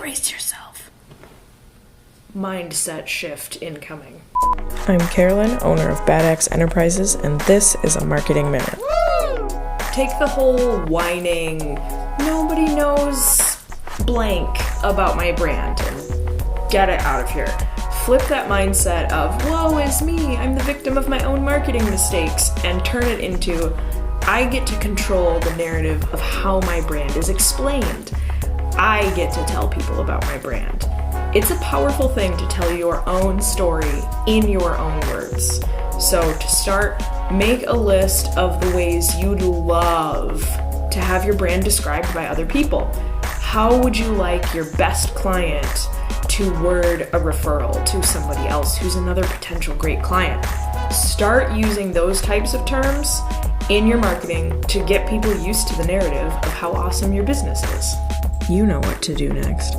Brace yourself. Mindset shift incoming. I'm Carolyn, owner of Bad Axe Enterprises, and this is a Marketing Minute. Take the whole whining, nobody knows blank about my brand and get it out of here. Flip that mindset of, woe is me, I'm the victim of my own marketing mistakes, and turn it into, I get to control the narrative of how my brand is explained. I get to tell people about my brand. It's a powerful thing to tell your own story in your own words. So to start, make a list of the ways you'd love to have your brand described by other people. How would you like your best client to word a referral to somebody else who's another potential great client? Start using those types of terms in your marketing to get people used to the narrative of how awesome your business is. You know what to do next.